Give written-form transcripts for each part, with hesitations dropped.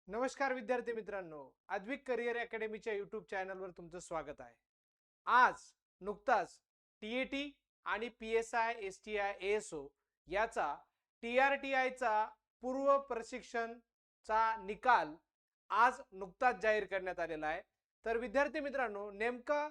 नमस्कार विद्यार्थी मित्रांनो, अद्विक करिअर अकॅडमीच्या यूट्यूब चॅनलवर तुमचं स्वागत आहे। आज नुकताच टीएटी आणि पीएसआय एसटीआय एएसओ याचा टीआरटीआयचा पूर्व प्रशिक्षणचा निकाल आज नुकताच जाहीर करण्यात आलेला आहे। तर विद्यार्थी मित्रांनो, नेमका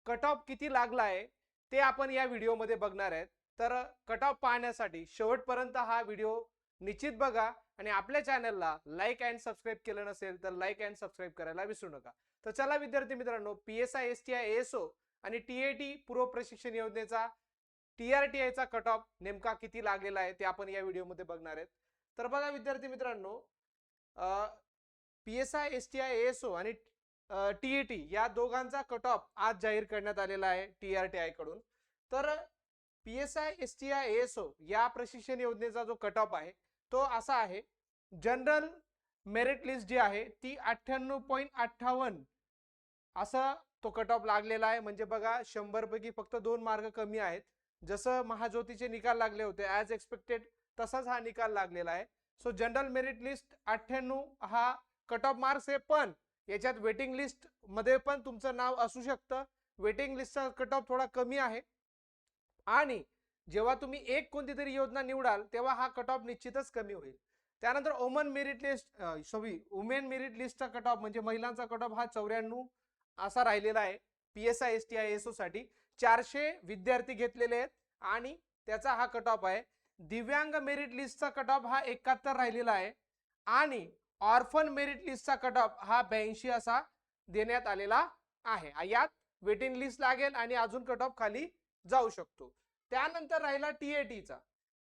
कट ऑफ किती लागला आहे ते आपण या व्हिडिओमध्ये बघणार आहेत। तर कट ऑफ पाहण्यासाठी शेवटपर्यंत हा व्हिडिओ निश्चित बघा आणि आपल्या चॅनलला लाईक अँड सबस्क्राइब केलं नसेल तर लाईक अँड सबस्क्राइब करायला विसरू नका। तर चला विद्यार्थी मित्रांनो, पीएसआय एसटीआय एएसओ आणि टीएटी पूर्व प्रशिक्षण योजनेचा टीआरटीआयचा कट ऑफ नेमका किती लागलेला आहे ते आपण या व्हिडिओमध्ये बघणार आहेत। तर बघा विद्यार्थी मित्रांनो, पीएसआय एसटीआय एएसओ आणि टीएटी या दोघांचा कट ऑफ आज जाहीर करण्यात आलेला आहे टीआरटीआय कडून। तर पीएसआय एसटीआय एएसओ या प्रशिक्षण योजनेचा जो कट ऑफ आहे तो असा आहे। जनरल मेरिट लिस्ट जी आहे ती 98.58 असा तो कट ऑफ लागलेला आहे। म्हणजे बघा 100 पैकी फक्त 2 मार्क कमी आहेत। जसं महाज्योतीचे निकाल लागले होते ॲज एक्सपेक्टेड तसाच हा निकाल लागलेला आहे। सो जनरल मेरिट लिस्ट 98 हा कट ऑफ मार्क्स आहे, पण याच्यात वेटिंग लिस्ट मध्ये पण तुमचं नाव असू शकतं। वेटिंग लिस्टचा कट ऑफ थोडा कमी आहे आणि जेव्हा तुम्ही एक कोणती तरी योजना निवडाल तेव्हा हा कट ऑफ निश्चितच कमी होईल। त्यानंतर वुमेन मेरिट लिस्टचा कट ऑफ म्हणजे महिलांचा कट ऑफ हा 94 असा राहिलेला आहे। पीएसआय एसटीआय एसओ साठी 400 विद्यार्थी घेतलेले आहेत आणि त्याचा हा कट ऑफ आहे। दिव्यांग मेरिट लिस्टचा कट ऑफ हा 71 राहिलेला आहे आणि ऑर्फन मेरिट लिस्टचा कट ऑफ हा 82 असा देण्यात आलेला आहे। यात वेटिंग लिस्ट लागेल आणि अजून कट ऑफ खाली जाऊ शकतो। त्यानंतर राहिला टीएटीचा।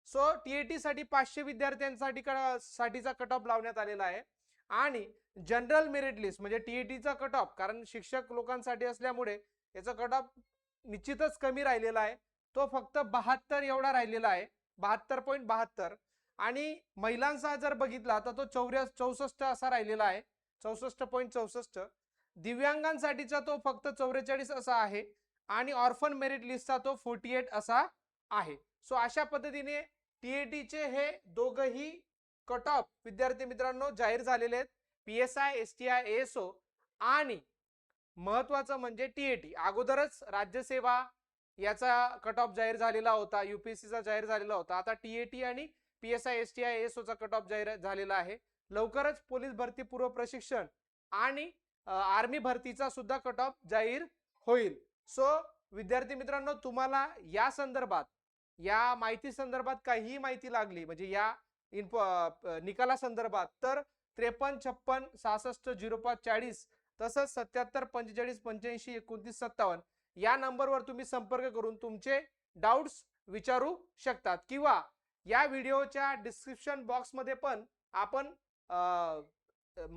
सो टीएटी साठी 500 विद्यार्थ्यांसाठीचा कट ऑफ लावण्यात आलेला आहे आणि जनरल मेरिट लिस्ट म्हणजे टीएटीचा कट ऑफ, कारण शिक्षक लोकांसाठी असल्यामुळे याचा कट ऑफ निश्चितच कमी राहिलेला आहे, तो फक्त 72 एवढा राहिलेला आहे, 72.72। आणि महिलांचा जर बघितला तर तो 64 असा राहिलेला आहे, 64.64। दिव्यांगांसाठीचा तो फक्त 44 असा आहे आणि ऑर्फन मेरिट लिस्टचा तो 48 असा आहे। सो अशा पद्धतीने टीएटीचे हे दोघही कट ऑफ विद्यार्थी मित्रांनो जाहीर झालेले आहेत। पीएसआय एसटीआय एएसओ आणि महत्त्वाचं म्हणजे टीएटी अगोदरच राज्यसेवा याचा कट ऑफ जाहीर झालेला होता, यूपीएससीचा जाहीर झालेला होता। आता टीएटी आणि पीएसआय एसटीआय एएसओचा कट ऑफ जाहीर झालेला आहे। लवकरच पोलीस भरती पूर्व प्रशिक्षण आणि आर्मी भरतीचा सुद्धा कट ऑफ जाहीर होईल। सो विद्यार्थी मित्रांनो, तुम्हाला या संदर्भात या माहिती संदर्भात काहीही माहिती लागली म्हणजे या निकाला संदर्भात तर 53 56 66 05 40 तसंच 77 45 85 29 57 या नंबरवर तुम्ही संपर्क करून तुमचे डाउट्स विचारू शकतात किंवा या व्हिडिओच्या डिस्क्रिप्शन बॉक्समध्ये पण आपण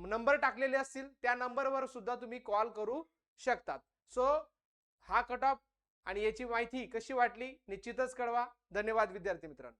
नंबर टाकलेले असतील, त्या नंबरवर सुद्धा तुम्ही कॉल करू शकतात। सो हा कट ऑफ आणि याची माहिती कशी वाटली निश्चितच कळवा। धन्यवाद विद्यार्थी मित्रांनो।